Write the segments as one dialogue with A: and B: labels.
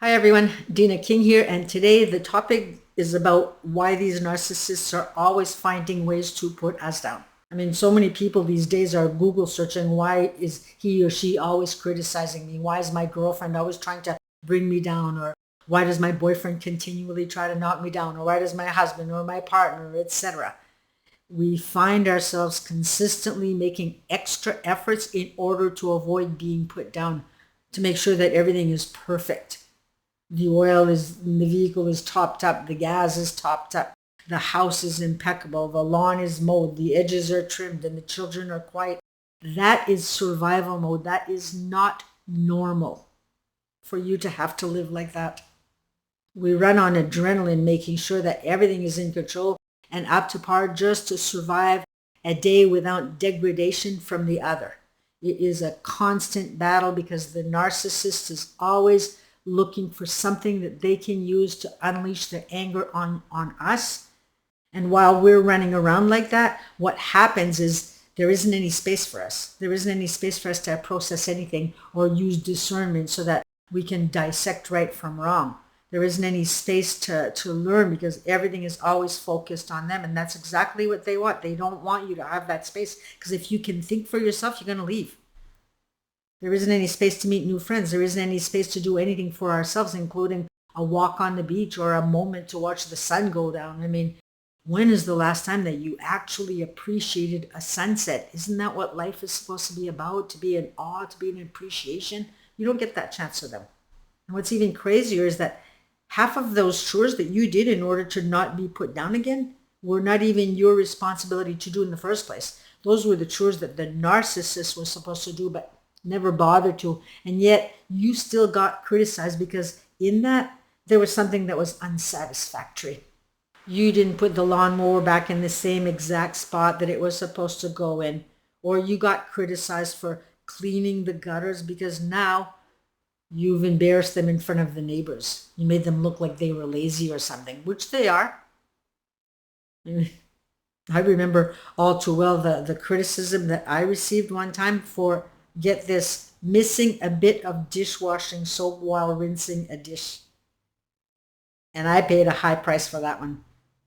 A: Hi everyone, Deanna King here, and today the topic is about why these narcissists are always finding ways to put us down. I mean, so many people these days are Google searching, why is he or she always criticizing me? Why is my girlfriend always trying to bring me down? Or why does my boyfriend continually try to knock me down? Or why does my husband or my partner, etc.? We find ourselves consistently making extra efforts in order to avoid being put down, to make sure that everything is perfect. The oil is in the vehicle is topped up, the gas is topped up, the house is impeccable, the lawn is mowed, the edges are trimmed, and the children are quiet. That is survival mode. That is not normal for you to have to live like that. We run on adrenaline, making sure that everything is in control and up to par just to survive a day without degradation from the other. It is a constant battle because the narcissist is always looking for something that they can use to unleash their anger on us. And while we're running around like that, what happens is there isn't any space for us. There isn't any space for us to process anything or use discernment so that we can dissect right from wrong. There isn't any space to learn because everything is always focused on them. And that's exactly what they want. They don't want you to have that space, because if you can think for yourself, you're going to leave. There isn't any space to meet new friends. There isn't any space to do anything for ourselves, including a walk on the beach or a moment to watch the sun go down. I mean, when is the last time that you actually appreciated a sunset? Isn't that what life is supposed to be about? To be in awe, to be in appreciation? You don't get that chance with them. And what's even crazier is that half of those chores that you did in order to not be put down again were not even your responsibility to do in the first place. Those were the chores that the narcissist was supposed to do, but never bothered to. And yet you still got criticized because in that there was something that was unsatisfactory. You didn't put the lawnmower back in the same exact spot that it was supposed to go in. Or you got criticized for cleaning the gutters because now you've embarrassed them in front of the neighbors. You made them look like they were lazy or something, which they are. I remember all too well the criticism that I received one time for, get this, missing a bit of dishwashing soap while rinsing a dish. And I paid a high price for that one.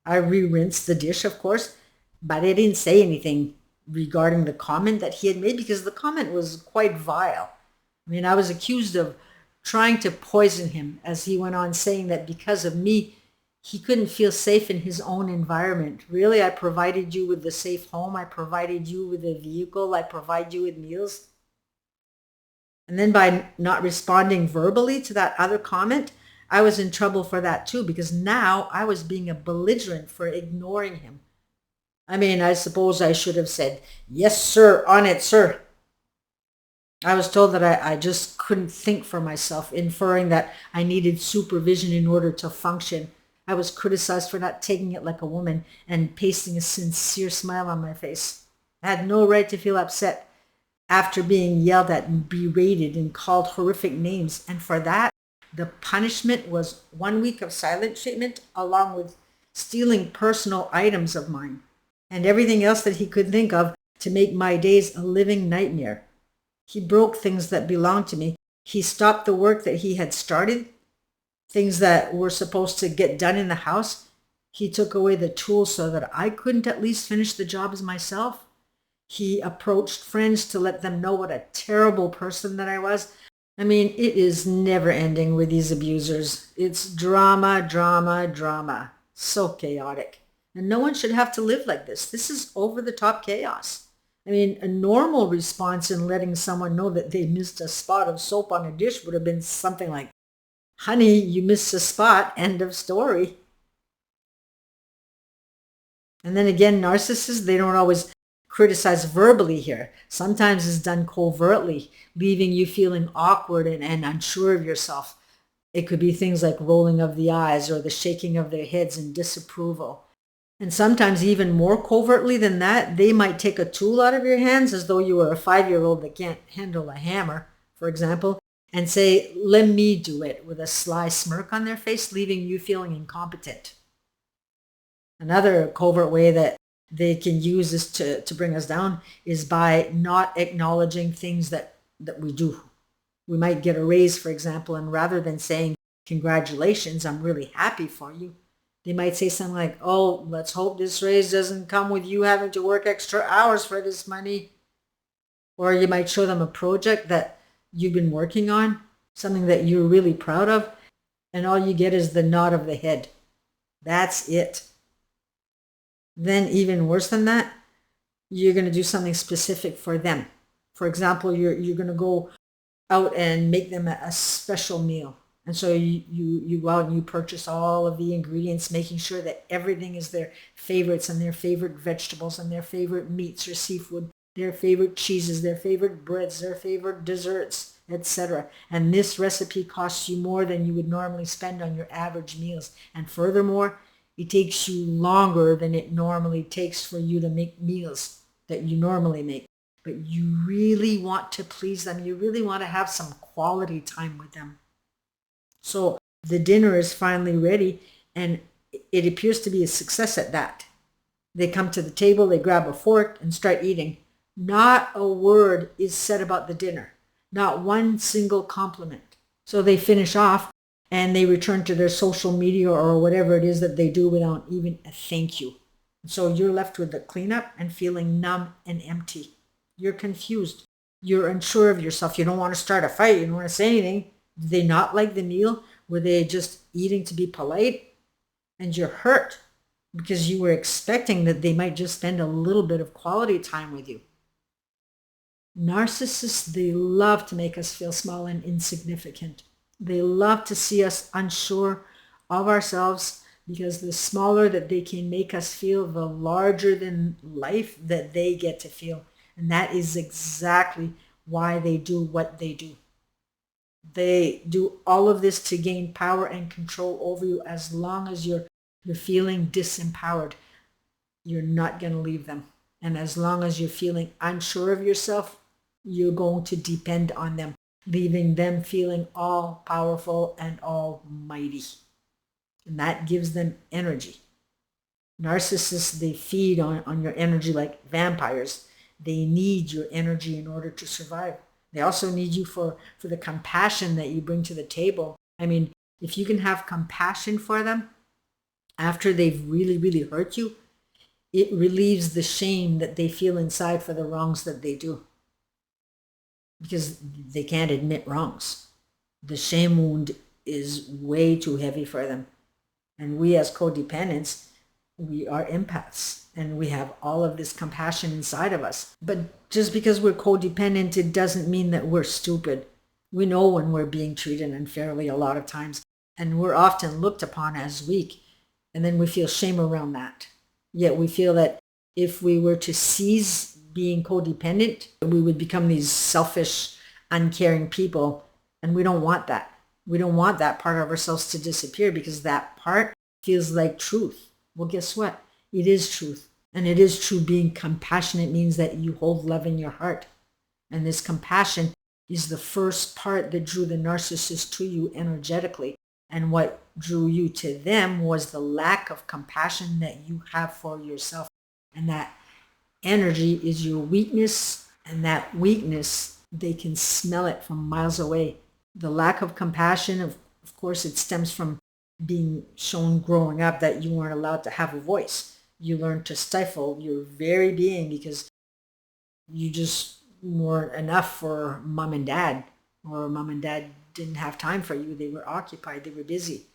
A: I re-rinsed the dish, of course, but I didn't say anything regarding the comment that he had made because the comment was quite vile. I mean, I was accused of trying to poison him, as he went on saying that because of me, he couldn't feel safe in his own environment. Really, I provided you with a safe home. I provided you with a vehicle. I provide you with meals. And then by not responding verbally to that other comment, I was in trouble for that too, because now I was being a belligerent for ignoring him. I mean, I suppose I should have said, yes, sir, on it, sir. I was told that I just couldn't think for myself, inferring that I needed supervision in order to function. I was criticized for not taking it like a woman and pasting a sincere smile on my face. I had no right to feel upset after being yelled at and berated and called horrific names. And for that, the punishment was 1 week of silent treatment, along with stealing personal items of mine and everything else that he could think of to make my days a living nightmare. He broke things that belonged to me. He stopped the work that he had started, things that were supposed to get done in the house. He took away the tools so that I couldn't at least finish the job as myself. He approached friends to let them know what a terrible person that I was. I mean, it is never ending with these abusers. It's drama, drama, drama. So chaotic. And no one should have to live like this. This is over-the-top chaos. I mean, a normal response in letting someone know that they missed a spot of soap on a dish would have been something like, honey, you missed a spot, end of story. And then again, narcissists, they don't always criticize verbally here. Sometimes it's done covertly, leaving you feeling awkward and unsure of yourself. It could be things like rolling of the eyes or the shaking of their heads in disapproval. And sometimes even more covertly than that, they might take a tool out of your hands as though you were a 5-year-old that can't handle a hammer, for example, and say, let me do it, with a sly smirk on their face, leaving you feeling incompetent. Another covert way that they can use this to bring us down is by not acknowledging things that we do. We might get a raise, for example, and rather than saying, congratulations, I'm really happy for you. They might say something like, oh, let's hope this raise doesn't come with you having to work extra hours for this money. Or you might show them a project that you've been working on, something that you're really proud of, and all you get is the nod of the head. That's it. Then even worse than that, you're going to do something specific for them. For example, you're going to go out and make them a special meal. And so you go out and you purchase all of the ingredients, making sure that everything is their favorites and their favorite vegetables and their favorite meats or seafood, their favorite cheeses, their favorite breads, their favorite desserts, etc. And this recipe costs you more than you would normally spend on your average meals. And furthermore, it takes you longer than it normally takes for you to make meals that you normally make. But you really want to please them. You really want to have some quality time with them. So the dinner is finally ready, and it appears to be a success at that. They come to the table, they grab a fork and start eating. Not a word is said about the dinner. Not one single compliment. So they finish off and they return to their social media or whatever it is that they do without even a thank you. So you're left with the cleanup and feeling numb and empty. You're confused. You're unsure of yourself. You don't want to start a fight. You don't want to say anything. Did they not like the meal? Were they just eating to be polite? And you're hurt because you were expecting that they might just spend a little bit of quality time with you. Narcissists, they love to make us feel small and insignificant. They love to see us unsure of ourselves, because the smaller that they can make us feel, the larger than life that they get to feel. And that is exactly why they do what they do. They do all of this to gain power and control over you. As long as you're feeling disempowered, you're not going to leave them. And as long as you're feeling unsure of yourself, you're going to depend on them, leaving them feeling all powerful and almighty. And that gives them energy. Narcissists, they feed on your energy like vampires. They need your energy in order to survive. They also need you for the compassion that you bring to the table. I mean, if you can have compassion for them after they've really, really hurt you, it relieves the shame that they feel inside for the wrongs that they do. Because they can't admit wrongs. The shame wound is way too heavy for them. And we as codependents, we are empaths. And we have all of this compassion inside of us. But just because we're codependent, it doesn't mean that we're stupid. We know when we're being treated unfairly a lot of times. And we're often looked upon as weak. And then we feel shame around that. Yet we feel that if we were to cease being codependent, we would become these selfish, uncaring people. And we don't want that. We don't want that part of ourselves to disappear, because that part feels like truth. Well, guess what? It is truth. And it is true. Being compassionate means that you hold love in your heart. And this compassion is the first part that drew the narcissist to you energetically. And what drew you to them was the lack of compassion that you have for yourself. And that energy is your weakness. And that weakness, they can smell it from miles away. The lack of compassion, of course, it stems from being shown growing up that you weren't allowed to have a voice. You learned to stifle your very being because you just weren't enough for mom and dad, or mom and dad didn't have time for you. They were occupied. They were busy.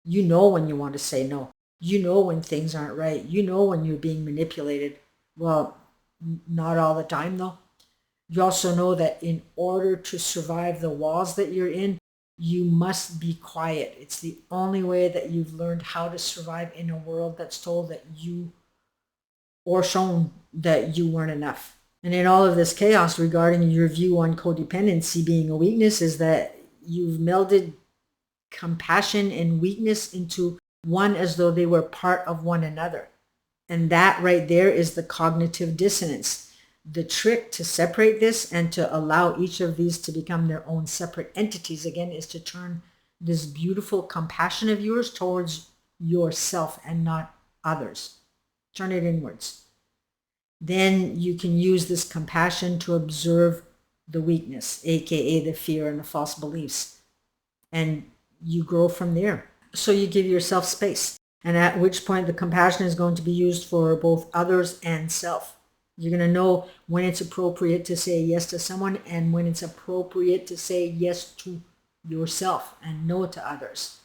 A: You know when you want to say no. You know when things aren't right. You know when you're being manipulated. Well, not all the time though. You also know that in order to survive the walls that you're in, you must be quiet. It's the only way that you've learned how to survive in a world that's told that you, or shown that you weren't enough. And in all of this chaos regarding your view on codependency being a weakness is that you've melded compassion and weakness into one as though they were part of one another. And that right there is the cognitive dissonance. The trick to separate this and to allow each of these to become their own separate entities again is to turn this beautiful compassion of yours towards yourself and not others. Turn it inwards. Then you can use this compassion to observe the weakness, aka the fear and the false beliefs. And you grow from there. So you give yourself space. And at which point the compassion is going to be used for both others and self. You're going to know when it's appropriate to say yes to someone and when it's appropriate to say yes to yourself and no to others.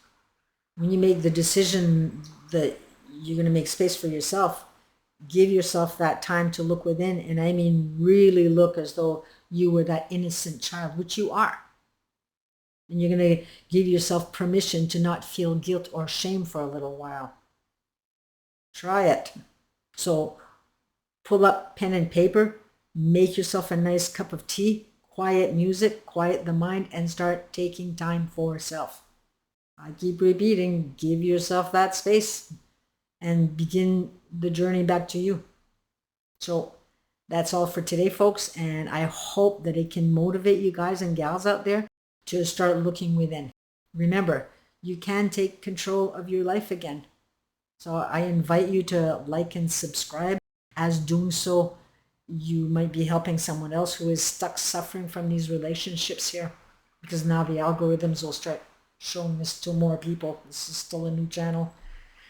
A: When you make the decision that you're going to make space for yourself, give yourself that time to look within. And I mean really look as though you were that innocent child, which you are. And you're going to give yourself permission to not feel guilt or shame for a little while. Try it. So pull up pen and paper, make yourself a nice cup of tea, quiet music, quiet the mind, and start taking time for self. I keep repeating, give yourself that space and begin the journey back to you. So that's all for today, folks. And I hope that it can motivate you guys and gals out there to start looking within. Remember, you can take control of your life again. So I invite you to like and subscribe. As doing so, you might be helping someone else who is stuck suffering from these relationships here, because now the algorithms will start showing this to more people. This is still a new channel.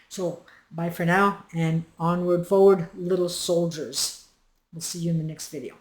A: So bye for now, and onward, forward, little soldiers. We'll see you in the next video.